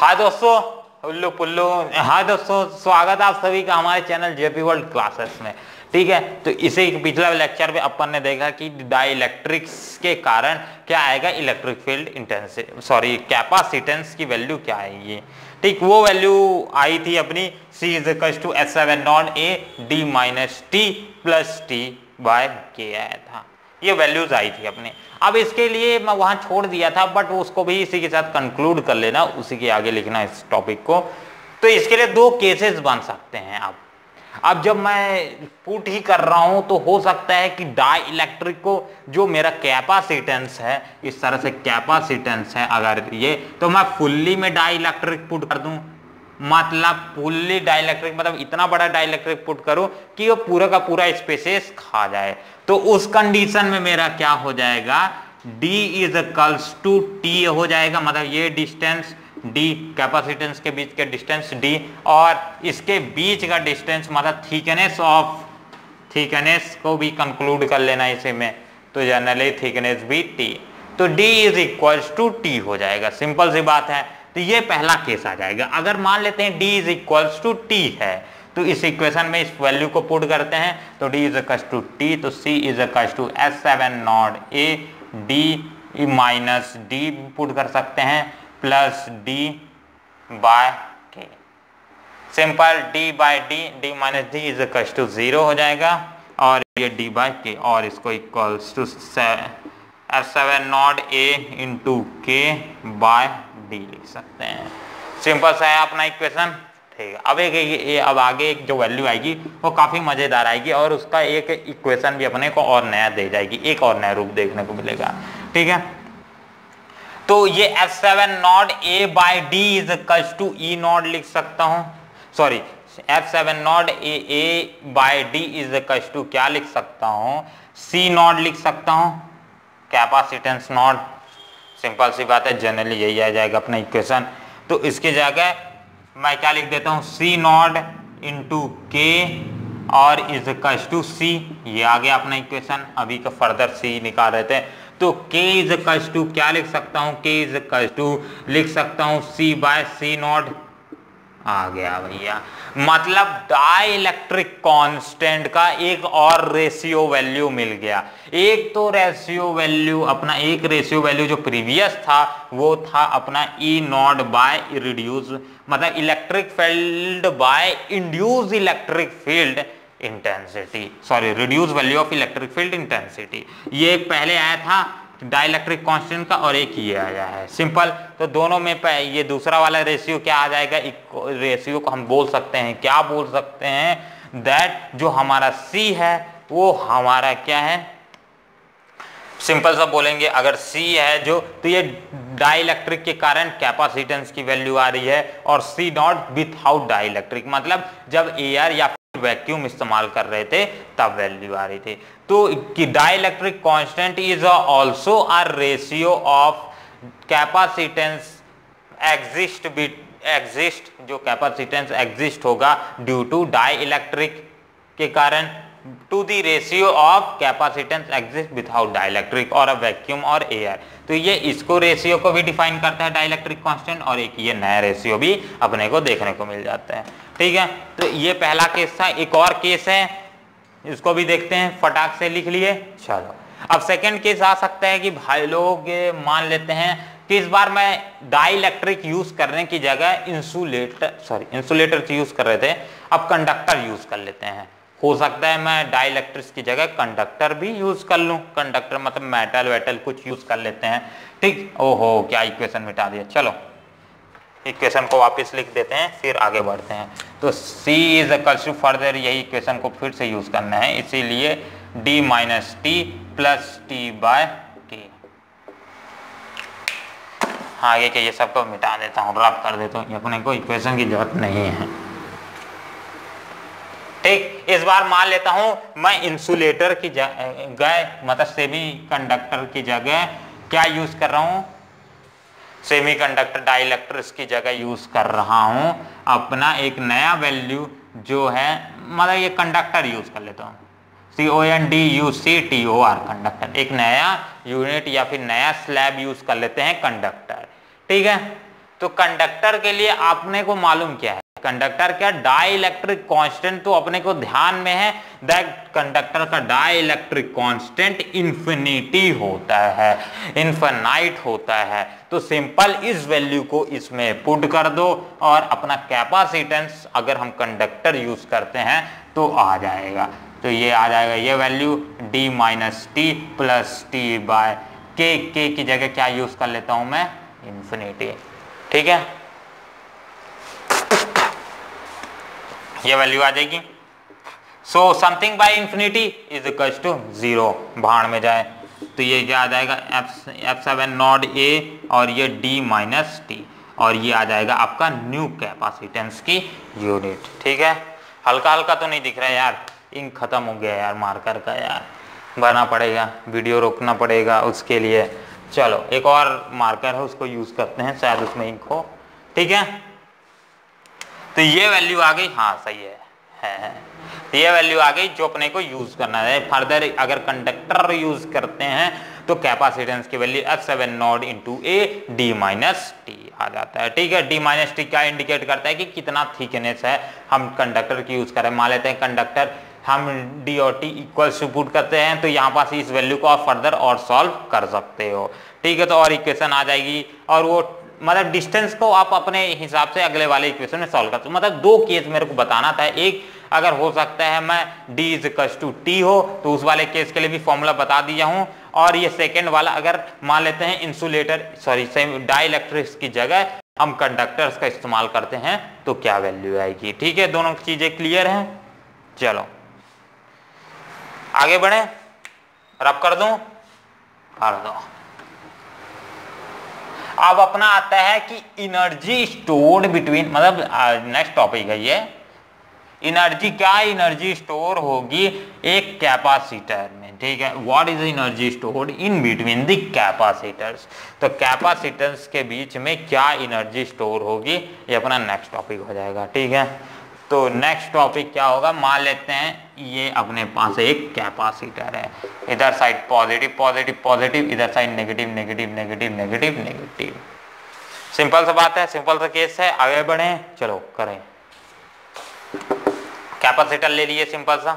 हाय दोस्तों, उल्लू पुल्लू। हाय दोस्तों, स्वागत है आप सभी का हमारे चैनल जेपी वर्ल्ड क्लासेस में। ठीक है, तो इसे पिछला लेक्चर में अपन ने देखा कि डाइलेक्ट्रिक्स के कारण क्या आएगा, electric field intensity, sorry capacitance की वैल्यू क्या आएगी। ठीक, वो वैल्यू आई थी अपनी C is equal to S7/A/d-t+t/k आया था, ये वैल्यूज आई थी अपने। अब इसके लिए मैं वहां छोड़ दिया था, बट उसको भी इसी के साथ कंक्लूड कर लेना, उसी के आगे लिखना इस टॉपिक को। तो इसके लिए दो केसेस बन सकते हैं। अब जब मैं पुट ही कर रहा हूं तो हो सकता है कि डाई इलेक्ट्रिक को जो मेरा कैपेसिटेंस है, इस तरह से कैपेसिटेंस है अगर ये, तो मैं फुल्ली में डाई इलेक्ट्रिक पुट कर दूं। मतलब फुल्ली डाइलेक्ट्रिक मतलब इतना बड़ा डाइलेक्ट्रिक पुट करो कि वो पूरा का पूरा स्पेसेस खा जाए। तो उस कंडीशन में मेरा क्या हो जाएगा, D is equals to T हो जाएगा। मतलब ये डिस्टेंस D, कैपेसिटेंस के बीच के डिस्टेंस D, और इसके बीच का डिस्टेंस मतलब थिकनेस को भी कंक्लूड कर लेना इसी में, तो जनरली थिकनेस भी T, तो D is equals to T हो जाएगा। सिंपल सी बात है। तो ये पहला केस आ जाएगा। अगर मान लेते हैं D is equals to T है, तो इस इक्वेशन में इस वैल्यू को पुट करते हैं, तो D is equals to T, तो C is equals to S7/A/d-d put कर सकते हैं plus D/k। Simple D/d minus D is equals to 0 हो जाएगा, और ये D/k, और इसको इक्वल्स टू S7/A/k/d लिख सकते हैं। सिंपल सा है अपना इक्वेशन। ठीक है, अब आगे एक जो वैल्यू आएगी वो काफी मजेदार आएगी, और उसका एक इक्वेशन भी अपने को और नया दे जाएगी, एक और नया रूप देखने को मिलेगा। ठीक है, तो ये S7/A/d is equals to E0 लिख सकता हूं, sorry S7/A/d is equals to क्या लिख सकता हूं, C0 लिख सकता हूं, कैपेसिटेंस नॉट। सिंपल सी बात है, जनरली यही आ जाएगा अपना इक्वेशन। तो इसकी जगह मैं क्या लिख देता हूं, C0 इंटू के और इज इक्वल्स टू C। ये आ गया अपना इक्वेशन। अभी का फर्दर C निकाल रहे थे, तो K इज इक्वल्स टू क्या लिख सकता हूं, K इज इक्वल्स टू लिख सकता हूं C/C0। आ गया भैया। मतलब डाइलेक्ट्रिक कांस्टेंट का एक और रेशियो वैल्यू मिल गया। एक तो रेशियो वैल्यू अपना, एक रेशियो वैल्यू जो प्रीवियस था वो था अपना E0 बाय रिड्यूस, मतलब electric field by induce electric field intensity, sorry reduce value of electric field intensity. ये एक पहले आया था डाइलेक्ट्रिक कांस्टेंट का, और एक ये आया है सिंपल। तो दोनों में ये दूसरा वाला रेशियो क्या आ जाएगा, रेशियो को हम बोल सकते हैं, क्या बोल सकते हैं, दैट जो हमारा C है वो हमारा क्या है, सिंपल सा बोलेंगे, अगर C है जो, तो ये डाइलेक्ट्रिक के कारण कैपेसिटेंस की वैल्यू आ रही है, और C0 विथआउट डाइलेक्ट्रिक मतलब जब एयर या वैक्यूम इस्तेमाल कर रहे थे तब वैल्यू आ रही थी। तो कि dielectric constant is also a ratio of capacitance exist जो कैपेसिटेंस एग्जिस्ट होगा ड्यू टू डाइलेक्ट्रिक के कारण, to the ratio of capacitance exist without dielectric और अ वैक्यूम और एयर। तो ये इसको रेशियो को भी डिफाइन करता है डाइलेक्ट्रिक कांस्टेंट, और एक ये नया रेशियो भी अपने को देखने को मिल जाता है। ठीक है, तो ये पहला केस था। एक और केस है, इसको भी देखते हैं, फटाक से लिख लिए। चलो, अब सेकंड केस आ सकता है कि भाई लोग मान लेते हैं कि इस बार मैं डाइलेक्ट्रिक यूज करने की जगह इंसुलेटर यूज कर रहे थे, अब कंडक्टर यूज कर लेते हैं। हो सकता है मैं डाइलेक्ट्रिक्स की जगह कंडक्टर भी यूज कर लूं, कंडक्टर मतलब मेटल वेटल कुछ यूज कर लेते हैं। ठीक, ओहो क्या इक्वेशन मिटा दिया। चलो इक्वेशन को वापस लिख देते हैं, फिर आगे बढ़ते हैं। तो C is equals to, further यही इक्वेशन को फिर से यूज करना है, इसीलिए D minus T plus T/k। आगे के ये सबको मिटा देता हूँ, रब कर देता हूँ, अपने को इक्वेशन की जरूरत नहीं है। ठीक, इस बार मान लेता हूं मैं इंसुलेटर की जगह मतलब सेमी कंडक्टर की जगह क्या यूज कर रहा हूं, सेमी कंडक्टर डाइलेक्ट्रिक्स की जगह यूज कर रहा हूं अपना एक नया वैल्यू जो है, मतलब ये कंडक्टर यूज कर लेता हूं, CONDUCTOR कंडक्टर, एक नया यूनिट या फिर नया स्लैब यूज कर लेते हैं कंडक्टर। ठीक है, तो कंडक्टर के लिए आपने को मालूम क्या है, कंडक्टर का डाई इलेक्ट्रिक कांस्टेंट तो अपने को ध्यान में है, दैट कंडक्टर का डाई इलेक्ट्रिक कांस्टेंट इंफिनिटी होता है, इनफाइनाइट होता है। तो सिंपल इस वैल्यू को इसमें पुट कर दो और अपना कैपेसिटेंस अगर हम कंडक्टर यूज करते हैं तो आ जाएगा। तो ये आ जाएगा, ये value d minus T plus T by K की जगह क्या यूज कर लेता हूं मैं, इंफिनिटी। ठीक है, ये वैल्यू आ जाएगी। So something by infinity is equals to 0, भाड़ में जाए तो ये क्या आ जाएगा, F7 नॉट ए और ये d माइनस टी, और ये आ जाएगा आपका न्यू कैपेसिटेंस की यूनिट। ठीक है, हल्का हल्का तो नहीं दिख रहा है यार, इंक खत्म हो गया यार मार्कर का, यार भरना पड़ेगा, वीडियो रोकना पड़ेगा उसके लिए। चलो एक और मार्कर है उसको यूज करते हैं, शायद उसमें इंक हो। ठीक है, तो ये वैल्यू आ गई, हाँ सही है। तो ये वैल्यू आ गई जो अपने को यूज करना है। फर्दर अगर कंडक्टर यूज करते हैं तो कैपेसिटेंस की value F7 not into a D minus T आ जाता है। ठीक है, डी माइनस टी क्या इंडिकेट करता है कि कितना थिकनेस है, हम कंडक्टर की यूज करें। मान लेते हैं कंडक्टर हम डी और टी इक्वल टू पुट करते हैं, तो यहाँ पास इस वैल्यू को आप फर्दर और सॉल्व कर सकते हो। ठीक है, तो और इक्वेशन आ जाएगी, और वो मतलब डिस्टेंस को आप अपने हिसाब से अगले वाले इक्वेशन में सॉल्व करते हो। मतलब दो केस मेरे को बताना था, एक अगर हो सकता है मैं d is equal to T हो तो उस वाले केस के लिए भी फॉर्मूला बता दिया हूं, और ये सेकंड वाला अगर मान लेते हैं इंसुलेटर सॉरी डाई इलेक्ट्रिक्स की जगह हम कंडक्टर्स का इस्तेमाल करते हैं तो क्या वैल्यू आएगी। ठीक है, दोनों चीजें क्लियर हैं। चलो आगे बढ़े, रब कर दूं, कर दो। अब अपना आता है कि एनर्जी स्टोर्ड बिटवीन, मतलब नेक्स्ट टॉपिक है ये, एनर्जी क्या एनर्जी स्टोर होगी एक कैपेसिटर में। ठीक है, what is energy stored in between the capacitors, तो कैपेसिटर्स के बीच में क्या एनर्जी स्टोर होगी, ये अपना नेक्स्ट टॉपिक हो जाएगा। ठीक है, तो नेक्स्ट टॉपिक क्या होगा, मान लेते हैं ये अपने पास एक कैपेसिटर है, इधर साइड पॉजिटिव पॉजिटिव पॉजिटिव, इधर side negative negative negative negative negative. Simple सा बात है, सिंपल सा केस है, आगे बढ़े, चलो करें। कैपेसिटर ले लिए सिंपल सा।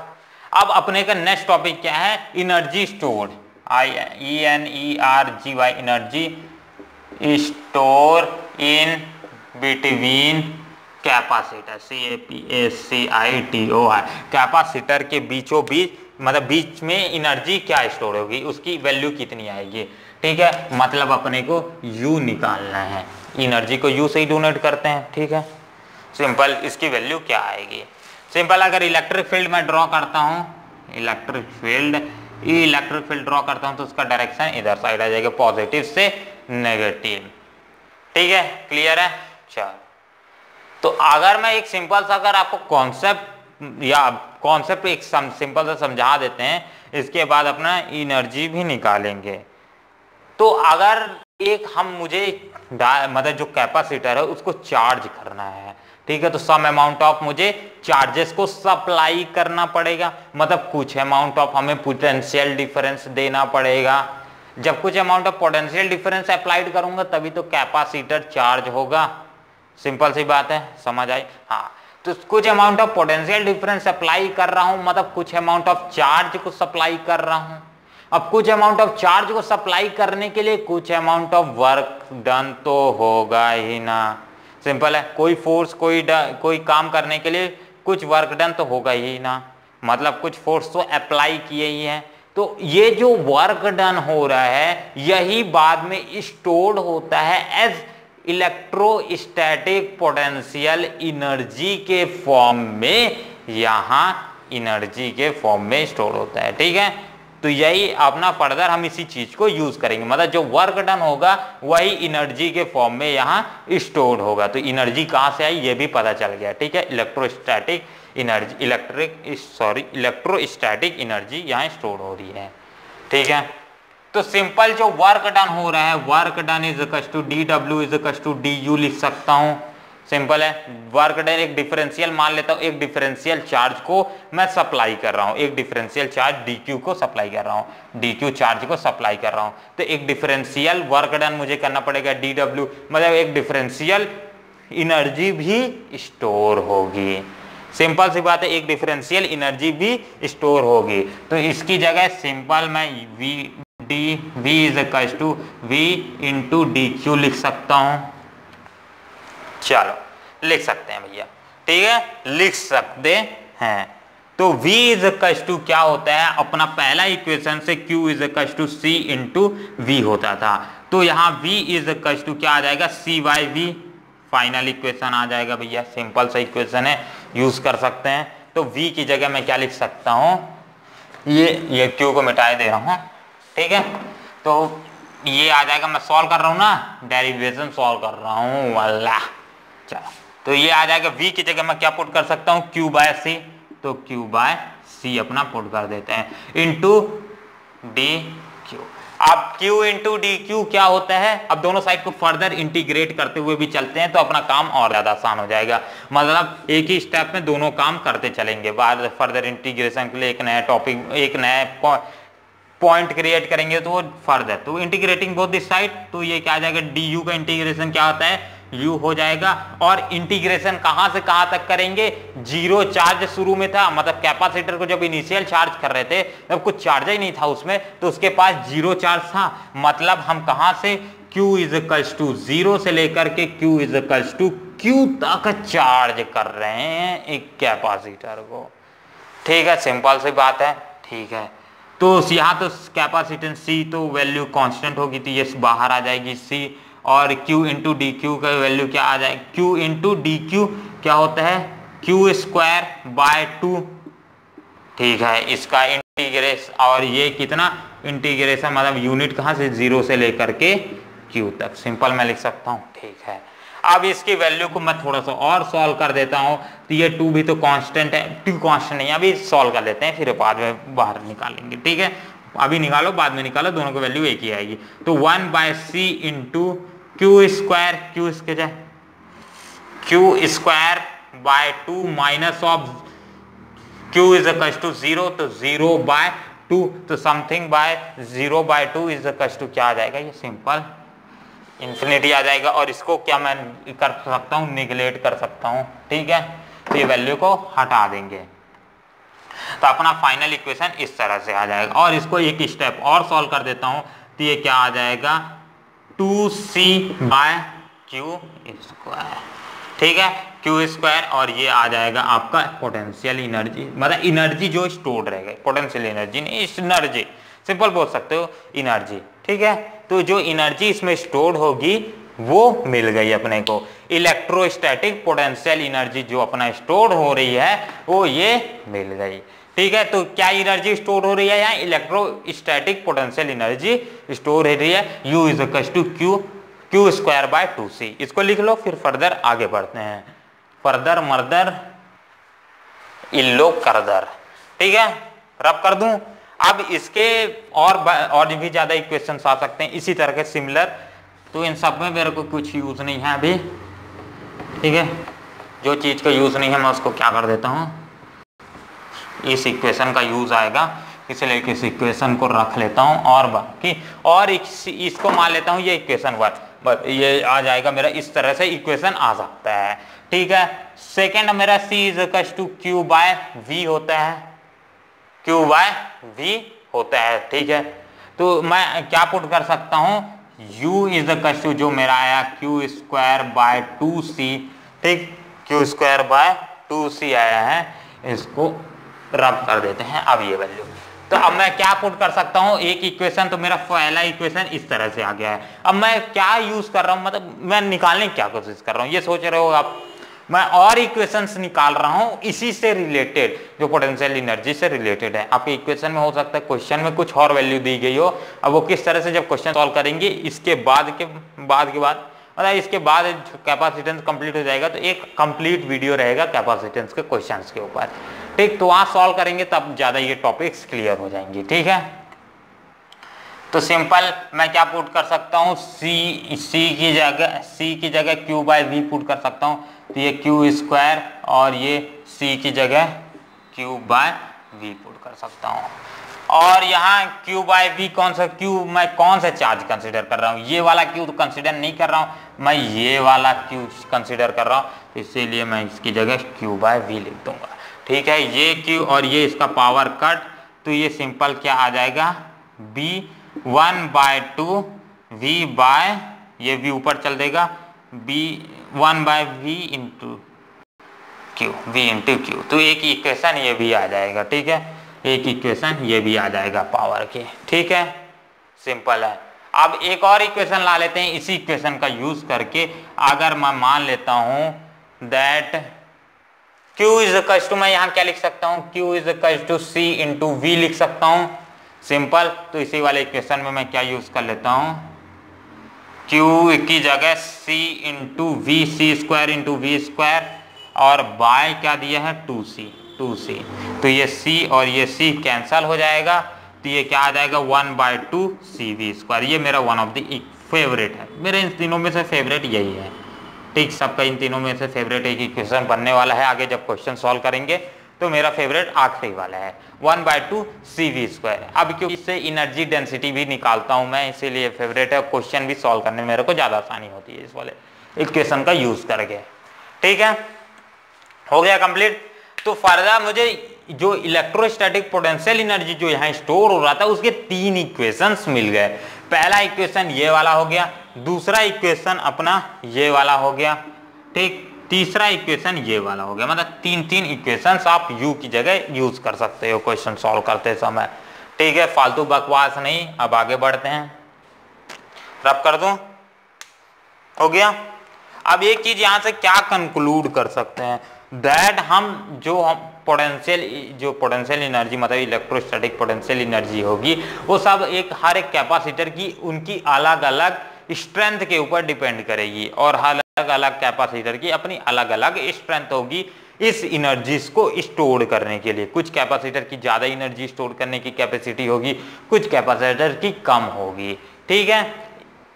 अब अपने का नेक्स्ट टॉपिक क्या है, energy stored, ENERGY, energy store in between capacitor, CAPACITOR, capacitor के बीचों बीच, मतलब बीच में एनर्जी क्या स्टोर होगी, उसकी वैल्यू कितनी आएगी। ठीक है, मतलब अपने को U निकालना है, एनर्जी को U से ही डोनेट करते हैं। ठीक है, सिंपल इसकी वैल्यू क्या आएगी। सिंपल अगर इलेक्ट्रिक फील्ड में ड्रॉ करता हूं, इलेक्ट्रिक फील्ड ड्रॉ करता हूं तो उसका डायरेक्शन इधर साइड आ जाएगा, पॉजिटिव से नेगेटिव। ठीक है, क्लियर है। चल, तो अगर मैं एक सिंपल सा अगर आपको कॉन्सेप्ट एक सिंपल सा समझा देते हैं, इसके बाद अपना एनर्जी भी निकालेंगे। तो अगर एक मुझे मतलब जो कैपेसिटर है उसको चार्ज करना है, ठीक है, तो सम अमाउंट ऑफ मुझे चार्जेस को सप्लाई करना पड़ेगा, मतलब कुछ अमाउंट ऑफ हमें पोटेंशियल डिफरेंस देना पड़ेगा। जब कुछ amount of potential difference applied करूंगा तभी तो कैपेसिटर चार्ज होगा। सिंपल सी बात है, समझ आई। हाँ, तो कुछ amount of potential difference apply कर रहा हूं, मतलब कुछ अमाउंट ऑफ चार्ज को सप्लाई कर रहा हूं। अब कुछ अमाउंट ऑफ चार्ज को सप्लाई करने के लिए कुछ अमाउंट ऑफ वर्क डन तो होगा ही ना। सिंपल है, कोई फोर्स कोई काम करने के लिए कुछ वर्क डन तो होगा ही ना, मतलब कुछ फोर्स तो अप्लाई किए ही है। तो ये जो वर्क डन हो रहा है यही बाद में स्टोर्ड होता है एज इलेक्ट्रोस्टैटिक पोटेंशियल एनर्जी के फॉर्म में, यहां एनर्जी के फॉर्म में स्टोर होता है। ठीक है, तो यही अपना फर्दर हम इसी चीज को यूज करेंगे, मतलब जो वर्क डन होगा वही एनर्जी के फॉर्म में यहाँ स्टोर्ड होगा। तो एनर्जी कहाँ से आई ये भी पता चल गया। ठीक है, इलेक्ट्रोस्टैटिक एनर्जी इलेक्ट्रोस्टैटिक एनर्जी यहाँ स्टोर हो रही है। ठीक है, तो सिंपल जो वर्क डन हो रहा है, work done is equal to DW is equal to DU लिख सकता हूँ। सिंपल है। वर्क डन एक डिफरेंशियल मान लेता हूं, एक डिफरेंशियल चार्ज को मैं सप्लाई कर रहा हूं, एक डिफरेंशियल चार्ज dq को सप्लाई कर रहा हूं, dq चार्ज को सप्लाई कर रहा हूं, तो एक डिफरेंशियल वर्क डन मुझे करना पड़ेगा dw, मतलब एक डिफरेंशियल एनर्जी भी स्टोर होगी। सिंपल सी बात है, एक डिफरेंशियल एनर्जी भी स्टोर होगी। तो इसकी जगह सिंपल मैं v is equal to v into dq लिख सकता हूं। चलो लिख सकते हैं भैया, ठीक है, लिख सकते हैं। तो v इज इक्वल टू क्या होता है, अपना पहला इक्वेशन से q is equal to c into v होता था, तो यहाँ v इज इक्वल टू क्या आ जाएगा, c by v, final equation आ जाएगा भैया। सिंपल सा इक्वेशन है, यूज कर सकते हैं। तो v की जगह मैं क्या लिख सकता हूँ, ये q को मिटाए दे रहा हूँ, ठीक है। तो ये आ जाएगा, मैं सॉल्व कर रहा हूँ ना, डेरिवेशन सॉल्व कर रहा हूँ वाला। चलो, तो ये आ जाएगा, v की जगह मैं क्या पुट कर सकता हूँ, q बाय c, तो q बाय c अपना पुट कर देते हैं, इंटू dq। अब q इंटू dq क्या होता है, अब दोनों साइड को फर्दर इंटीग्रेट करते हुए भी चलते हैं तो अपना काम और ज्यादा आसान हो जाएगा। मतलब एक ही स्टेप में दोनों काम करते चलेंगे। बाद फर्दर इंटीग्रेशन के लिए एक नया टॉपिक, एक नया पॉइंट क्रिएट करेंगे तो वो फर्दर, तो इंटीग्रेटिंग बोथ दिस साइड, तो ये क्या आ जाएगा, du का इंटीग्रेशन क्या होता है, u हो जाएगा। और इंटीग्रेशन कहां से कहां तक करेंगे, जीरो चार्ज शुरू में था, मतलब कैपेसिटर को जब इनिशियल चार्ज कर रहे थे तब कुछ चार्ज ही नहीं था उसमें, तो उसके पास जीरो चार्ज था, मतलब हम कहां से q is equals to zero से लेकर के q is equals to q तक चार्ज कर रहे हैं एक कैपेसिटर को, ठीक है। सिंपल सी बात है, ठीक है। तो यहाँ तो कैपेसिटेंस C तो वैल्यू कांस्टेंट होगी, तो ये बाहर आ जाएगी C, और Q इंटू डी क्यू का वैल्यू क्या आ जाएगा, Q इंटू डी क्यू क्या होता है, Q स्क्वायर बाय 2, ठीक है। इसका इंटीग्रेशन, और ये कितना इंटीग्रेशन, मतलब यूनिट कहाँ से, जीरो से लेकर के Q तक, सिंपल मैं लिख सकता हूँ, ठीक है। अब इसकी वैल्यू को मैं थोड़ा सा और सॉल्व कर देता हूं, तो ये 2 भी तो कांस्टेंट है, 2 कांस्टेंट नहीं, अभी सॉल्व कर लेते हैं, फिर बाद में बाहर निकालेंगे, ठीक है। अभी निकालो, बाद में निकालो, दोनों की वैल्यू एक ही आएगी। तो 1 by C into Q square, Q इसके जाए Q square by 2 minus of Q is equal to 0, तो 0 बाय 2, तो something by 0 by 2 is equal to क्या आ जाएगा, ये सिंपल इंफिनिटी आ जाएगा। और इसको क्या मैं कर सकता हूँ, निगलेक्ट कर सकता हूँ, ठीक है। तो ये वैल्यू को हटा देंगे, तो अपना फाइनल इक्वेशन इस तरह से आ जाएगा। और इसको एक स्टेप और सॉल्व कर देता हूँ, तो ये क्या आ जाएगा, 2c बाय क्यू स्क्वायर, ठीक है, क्यू स्क्वायर, और ये आ जाएगा आपका पोटेंशियल एनर्जी, मतलब एनर्जी जो स्टोर्ड रहेगा, पोटेंशियल एनर्जी नहीं, एनर्जी सिंपल बोल सकते हो, एनर्जी, ठीक है। तो जो एनर्जी इसमें स्टोर्ड होगी वो मिल गई अपने को, इलेक्ट्रोस्टैटिक पोटेंशियल एनर्जी जो अपना स्टोर हो रही है वो ये मिल गई, ठीक है। तो क्या एनर्जी स्टोर हो रही है, यहाँ इलेक्ट्रोस्टैटिक पोटेंशियल एनर्जी स्टोर हो रही है, U is equal to Q square by 2c। इसको लिख लो, फिर फर्दर आगे बढ़ते हैं, फर्दर मर्दर इल्लो करदर, ठीक है, रब कर दूं। अब इसके और भी ज्यादा इक्वेशंस आ सकते हैं इसी तरह के सिमिलर, तो इन सब में मेरे को कुछ यूज नहीं है अभी, ठीक है। जो चीज का यूज नहीं है मैं उसको क्या कर देता हूँ, इस इक्वेशन का यूज आएगा, इसलिए इस इक्वेशन को रख लेता हूँ, और बाकी और इसको मान लेता हूँ ये इक्वेशन 1, बस ये आ जाएगा मेरा, इस तरह से इक्वेशन आ सकता है, ठीक है। सेकेंड मेरा C is equal to Q by V होता है, क्यू बाय V होता है, ठीक है। तो मैं क्या पुट कर सकता हूँ, U इज इक्वल टू जो मेरा आया क्यू स्क्वायर बाय 2c, ठीक, क्यू स्क्वायर बाय 2c आया है, इसको रब कर देते हैं। अब ये वैल्यू, तो अब मैं क्या पुट कर सकता हूँ, एक इक्वेशन, तो मेरा पहला इक्वेशन इस तरह से आ गया है। अब मैं क्या यूज कर रहा हूँ, मतलब मैं निकालने की क्या कोशिश कर रहा हूँ, ये सोच रहे हो आप, मैं और इक्वेशंस निकाल रहा हूँ इसी से रिलेटेड, जो पोटेंशियल एनर्जी से रिलेटेड है। आपके इक्वेशन में हो सकता है क्वेश्चन में कुछ और वैल्यू दी गई हो, अब वो किस तरह से जब क्वेश्चन सॉल्व करेंगे इसके बाद मतलब इसके बाद कैपेसिटेंस कंप्लीट हो जाएगा, तो एक कंप्लीट वीडियो रहेगा कैपेसिटेंस के क्वेश्चंस के ऊपर, ठीक। तो वहां सॉल्व करेंगे तब ज्यादा ये टॉपिक्स क्लियर हो जाएंगे, ठीक है। तो सिंपल मैं क्या पुट कर सकता हूँ, सी की जगह क्यू बाय वी पुट कर सकता हूँ। तो ये क्यू स्क्वायर और ये सी की जगह क्यू बाय वी पुट कर सकता हूँ। और यहाँ क्यू बाय वी कौन सा क्यू, मैं कौन सा चार्ज कंसिडर कर रहा हूँ, ये वाला क्यू तो कंसिडर नहीं कर रहा हूँ, मैं ये वाला क्यू कंसिडर कर रहा हूँ। तो इसीलिए मैं इसकी जगह क्यू बाय वी लिख दूंगा। ठीक है, ये क्यू और ये इसका पावर कट, तो ये सिंपल क्या आ जाएगा, बी 1/2 वी बाय, ये वी ऊपर चल देगा, B 1/v into Q, V into Q. तो एक इक्वेशन ये भी आ जाएगा। ठीक है, एक इक्वेशन ये भी आ जाएगा पावर के। ठीक है, सिंपल है। अब एक और इक्वेशन ला लेते हैं इसी इक्वेशन का यूज करके। अगर मैं मान लेता हूं that Q is equal to, मैं यहाँ क्या लिख सकता हूँ, Q is equal to C into V लिख सकता हूँ सिंपल। तो इसी वाले इक्वेशन में मैं क्या यूज कर लेता हूँ, Q की जगह C into V, C square into V square, और बाय क्या दिया है 2C। तो ये C और ये C कैंसल हो जाएगा, तो ये क्या आ जाएगा 1/2 CV स्क्वायर। ये मेरा वन ऑफ द फेवरेट है, मेरे इन तीनों में से फेवरेट यही है। ठीक, सबका इन तीनों में से फेवरेट एक इक्वेशन बनने वाला है आगे जब क्वेश्चन सॉल्व करेंगे, तो मेरा फेवरेट आखिरी वाला है 1/2 CV स्क्वायर। अब क्योंकि इससे एनर्जी डेंसिटी भी निकालता हूं मैं, इसीलिए फेवरेट है, क्वेश्चन भी सॉल्व करने में मेरे को ज्यादा आसानी होती है इस वाले इक्वेशन का यूज करके। ठीक है, हो गया कंप्लीट। तो फर्दर मुझे जो इलेक्ट्रोस्टैटिक पोटेंशियल एनर्जी जो यहाँ स्टोर हो रहा था उसके 3 इक्वेशंस मिल गए। पहला इक्वेशन ये वाला हो गया, दूसरा इक्वेशन अपना ये वाला हो गया, ठीक, तीसरा इक्वेशन ये वाला हो गया। मतलब 3 इक्वेशंस आप यू की जगह यूज कर सकते हो क्वेश्चन सॉल्व करते समय। ठीक है, फालतू बकवास नहीं। अब आगे बढ़ते हैं, रब कर दूं, हो गया। अब एक चीज यहां से क्या कंक्लूड कर सकते हैं, दैट हम पोटेंशियल एनर्जी मतलब इलेक्ट्रोस्टैटिक पोटेंशियल एनर्जी होगी, वो सब हर एक कैपेसिटर की उनकी अलग अलग स्ट्रेंथ के ऊपर डिपेंड करेगी, और अलग अलग कैपेसिटर की अपनी अलग अलग स्ट्रेंथ होगी इस एनर्जीज को स्टोर करने के लिए। कुछ कैपेसिटर की ज्यादा एनर्जी स्टोर करने की कैपेसिटी होगी, कुछ कैपेसिटर की कम होगी। ठीक है,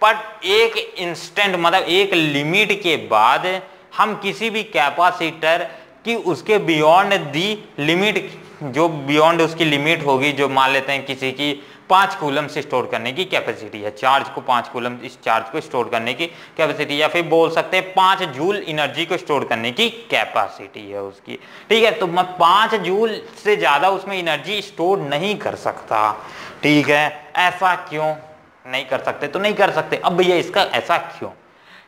पर एक इंस्टेंट मतलब एक लिमिट के बाद हम किसी भी कैपेसिटर की उसके बियॉन्ड दी लिमिट, जो बियॉन्ड उसकी लिमिट होगी, जो मान लेते हैं किसी की 5 कूलम से स्टोर करने की कैपेसिटी है, चार्ज को 5 कूलम इस चार्ज को स्टोर करने की कैपेसिटी, या फिर बोल सकते हैं 5 जूल एनर्जी को स्टोर करने की कैपेसिटी है उसकी। ठीक है, तो मैं 5 जूल से ज्यादा उसमें एनर्जी स्टोर नहीं कर सकता। ठीक है, ऐसा क्यों नहीं कर सकते, तो नहीं कर सकते। अब भैया इसका ऐसा क्यों,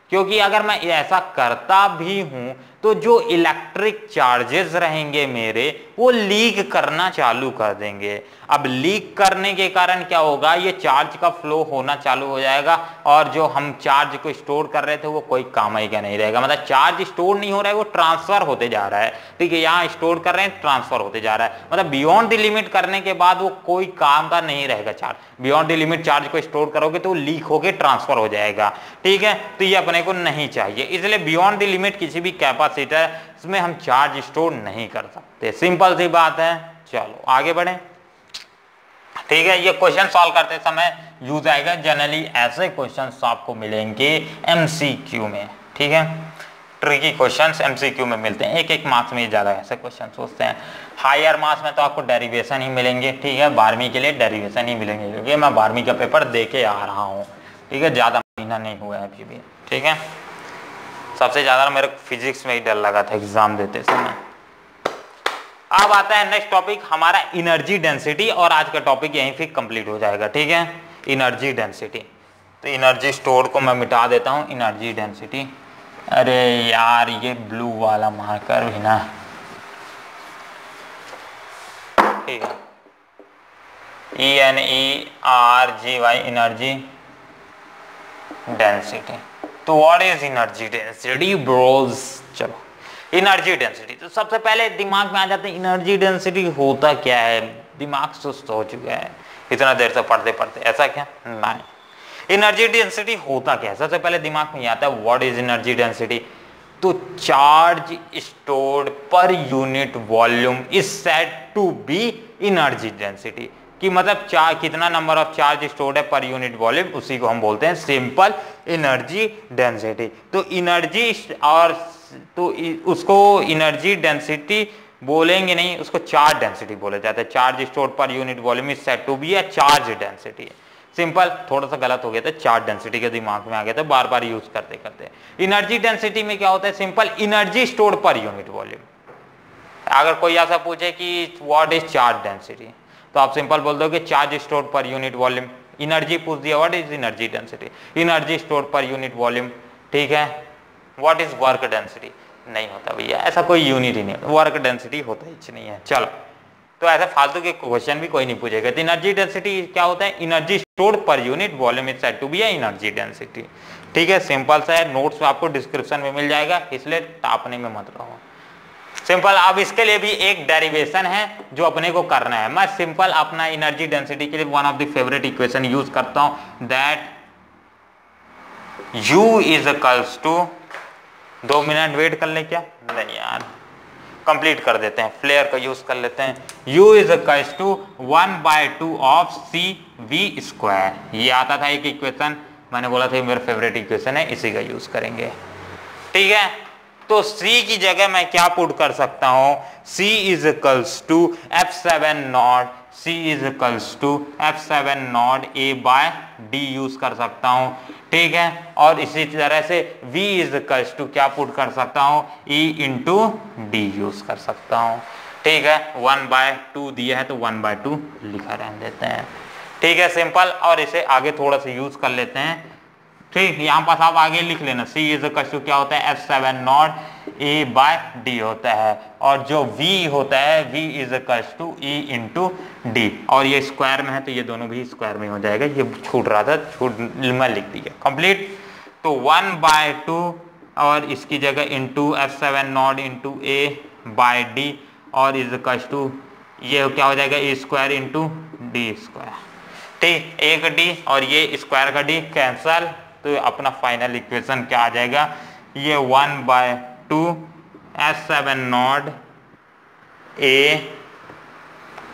क्योंकि अगर मैं ऐसा करता भी हूं तो जो इलेक्ट्रिक चार्जेस रहेंगे मेरे वो लीक करना चालू कर देंगे। अब लीक करने के कारण क्या होगा, ये चार्ज का फ्लो होना चालू हो जाएगा, और जो हम चार्ज को स्टोर कर रहे थे वो कोई काम ही का नहीं रहेगा। मतलब चार्ज स्टोर नहीं हो रहा है, वो ट्रांसफर होते जा रहा है। ठीक है, यहाँ स्टोर कर रहे हैं, ट्रांसफर होते जा रहा है। मतलब बियॉन्ड द लिमिट करने के बाद वो कोई काम का नहीं रहेगा charge. Beyond the limit charge को स्टोर करोगे तो लीक होकर ट्रांसफर हो जाएगा। ठीक है, तो ये अपने को नहीं चाहिए, इसलिए बियॉन्ड द लिमिट किसी भी कैपेसिटर इसमें हम चार्ज स्टोर नहीं कर सकते। सिंपल सी बात है। चलो आगे बढ़े। ठीक है, ये क्वेश्चन सॉल्व करते समय यूज आएगा। जनरली ऐसे क्वेश्चंस आपको मिलेंगे एमसीक्यू में। ठीक है, ट्रिकी क्वेश्चंस एमसीक्यू में मिलते हैं, एक मार्क्स में ज्यादा ऐसे क्वेश्चन सोचते हैं। हायर मार्क्स में तो आपको डेरिवेशन ही मिलेंगे। ठीक है, 12वीं के लिए डेरिवेशन ही मिलेंगे, क्योंकि मैं 12वीं का पेपर दे के आ रहा हूँ। ठीक है, ज्यादा महीना नहीं हुआ है अभी भी। ठीक है, सबसे ज्यादा मेरे को फिजिक्स में ही डर लगा था एग्जाम देते समय। अब आता है नेक्स्ट टॉपिक हमारा एनर्जी डेंसिटी, और आज का टॉपिक यहीं फिर कंप्लीट हो जाएगा। ठीक है, एनर्जी डेंसिटी। तो एनर्जी स्टोर को मैं मिटा देता हूं, एनर्जी डेंसिटी। अरे यार ये ब्लू वाला मार्कर भी ना, ठीक है, ENERGY एनर्जी डेंसिटी। तो what is energy density bros. चलो एनर्जी डेंसिटी, तो सबसे पहले दिमाग में आ जाते हैं एनर्जी डेंसिटी होता क्या है। दिमाग सुस्त हो चुका है इतना देर से पढ़ते पढ़ते, ऐसा क्या नहीं। एनर्जी डेंसिटी होता क्या है, सबसे पहले दिमाग में आता है व्हाट इज एनर्जी डेंसिटी। तो charge stored per unit volume is said to be energy density. कि मतलब कितना नंबर ऑफ चार्ज स्टोर्ड है पर यूनिट वॉल्यूम, उसी को हम बोलते हैं सिंपल एनर्जी डेंसिटी। तो एनर्जी और तो उसको एनर्जी डेंसिटी बोलेंगे नहीं, उसको चार्ज डेंसिटी बोला जाता है। Charge stored per unit volume is said to be a charge density. Simple, थोड़ा सा गलत हो गया था, चार्ज डेंसिटी के दिमाग में आ गया था बार बार यूज करते करते। एनर्जी डेंसिटी में क्या होता है? Simple energy stored per unit volume. अगर कोई ऐसा पूछे कि व्हाट इज चार्ज डेंसिटी, तो आप सिंपल बोल दोगे charge stored per unit volume. Energy पूछ दिया, what is energy density, energy stored per unit volume. ठीक है, व्हाट इज वर्क डेंसिटी, नहीं होता भैया, ऐसा कोई यूनिट ही नहीं होता, वर्क डेंसिटी होता ही नहीं है। चलो, तो ऐसा फालतू के क्वेश्चन भी कोई नहीं पूछेगा। तो एनर्जी डेंसिटी क्या होता है? Energy stored per unit volume is said to be energy density. ठीक है, सिंपल सा है, नोट्स आपको डिस्क्रिप्शन में मिल जाएगा, इसलिए टापने में मत रहो। सिंपल, अब इसके लिए भी एक डेरिवेशन है जो अपने को करना है। मैं सिंपल अपना एनर्जी डेंसिटी के लिए one of the favourite equation use करता हूं, that U is equals to, 2 minute wait कर ले क्या? नहीं यार, कंप्लीट कर देते हैं, फ्लेयर का यूज कर लेते हैं। U is equals to 1/2 of CV square. ये आता था एक इक्वेशन, मैंने बोला था मेरा फेवरेट इक्वेशन है, इसी का यूज करेंगे। ठीक है, तो C की जगह मैं क्या पुट कर सकता हूं? C is equals to F7 not, C is equals to F7 not A/D use कर सकता हूं। ठीक है, और इसी तरह से V इज इक्वल्स टू क्या पुट कर सकता हूं? E इंटू D यूज कर सकता हूं। ठीक है, 1/2 दिया है तो 1/2 लिखा रहने देते हैं। ठीक है, सिंपल, और इसे आगे थोड़ा सा यूज कर लेते हैं। ठीक, यहाँ पास आप आगे लिख लेना, C इज इक्वल टू क्या होता है? F7 नॉट A/D होता है, और जो V होता है V is equal to E into D, और ये स्क्वायर में है तो ये दोनों भी स्क्वायर में हो जाएगा। ये छूट रहा था, मैं लिख दिया, कंप्लीट। तो 1/2 और इसकी जगह into F7 not into A/D, और इज इक्वल टू ये क्या हो जाएगा? A square into D square. ठीक, एक D और ये स्क्वायर का D कैंसल, तो अपना फाइनल इक्वेशन क्या आ जाएगा? ये 1/2 F7 not A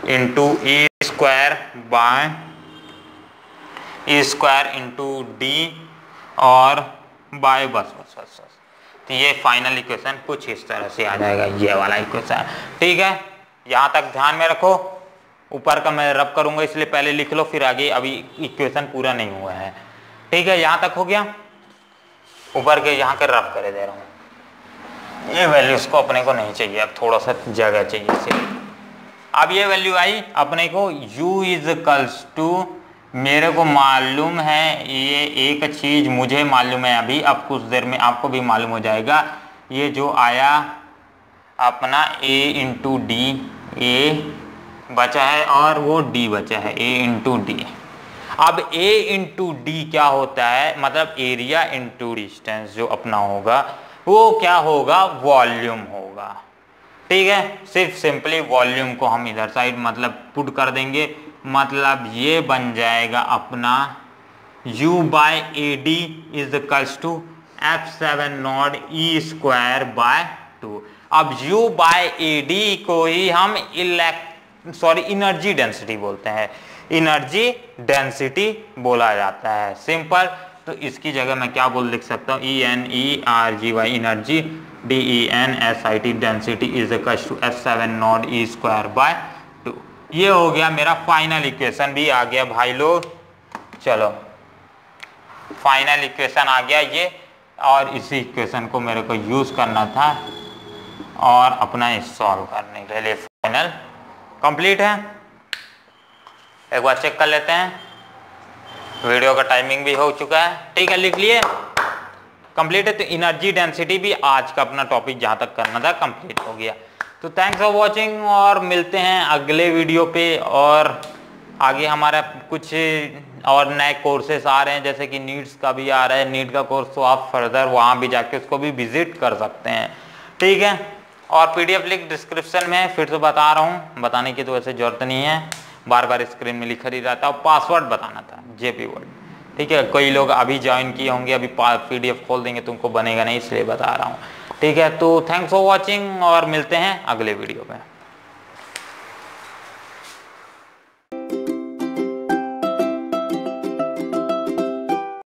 into E square bye E square into D और बाय बस। तो ये फाइनल इक्वेशन कुछ इस तरह से आ जाएगा, ये वाला इक्वेशन। ठीक है, यहाँ तक ध्यान में रखो। ऊपर का मैं रब करूंगा, इसलिए पहले लिख लो, फिर आगे अभी इक्वेशन पूरा नहीं हुआ है। ठीक है, यहाँ तक हो गया। ऊपर के यहाँ के रब करे दे रहा हूँ। ये वैल्यूज को अपने को नहीं चाहिए, अब थोड़ा सा जगह चाहिए इसे। अब ये वैल्यू आई अपने को, U इज इक्वल्स टू, मेरे को मालूम है, ये एक चीज मुझे मालूम है अभी, अब कुछ देर में आपको भी मालूम हो जाएगा। ये जो आया अपना A इंटू D, A बचा है और वो D बचा है, A इंटू D। अब A इंटू डी क्या होता है? मतलब एरिया इंटू डिस्टेंस जो अपना होगा वो क्या होगा? वॉल्यूम होगा। ठीक है, सिर्फ सिंपली वॉल्यूम को हम इधर साइड मतलब पुट कर देंगे, मतलब ये बन जाएगा अपना U/AD is equals to F7 not E square by 2। अब U/AD को ही हम एनर्जी डेंसिटी बोलते हैं, एनर्जी डेंसिटी बोला जाता है। सिंपल, तो इसकी जगह मैं क्या लिख सकता हूँ? ENERGY energy, DENSIT density is equal to F7 not E square by 2। ये हो गया मेरा फाइनल इक्वेशन, भी आ गया भाई लोग। चलो, फाइनल इक्वेशन आ गया ये, और इसी इक्वेशन को मेरे को यूज करना था और अपना सॉल्व करने के लिए। फाइनल कंप्लीट है, एक बार चेक कर लेते हैं। वीडियो का टाइमिंग भी हो चुका है। ठीक है, लिख लिए, कंप्लीट है। तो एनर्जी डेंसिटी भी आज का अपना टॉपिक जहां तक करना था कंप्लीट हो गया। तो थैंक्स फॉर वाचिंग, और मिलते हैं अगले वीडियो पे। और आगे हमारा कुछ और नए कोर्सेस आ रहे हैं, जैसे कि नीट्स का भी आ रहा है, नीट का कोर्स, तो आप फर्दर वहाँ भी जाके उसको भी विजिट कर सकते हैं। ठीक है, और PDF लिंक डिस्क्रिप्शन में, फिर से बता रहा हूँ, बताने की तो वैसे जरूरत नहीं है, बार बार स्क्रीन में लिखा ही रहता है। पासवर्ड बताना था, JP वर्ड। ठीक है, कई लोग अभी ज्वाइन किए होंगे, अभी PDF खोल देंगे तुमको बनेगा नहीं, इसलिए बता रहा हूँ। ठीक है, तो थैंक्स फॉर वॉचिंग, और मिलते हैं अगले वीडियो में।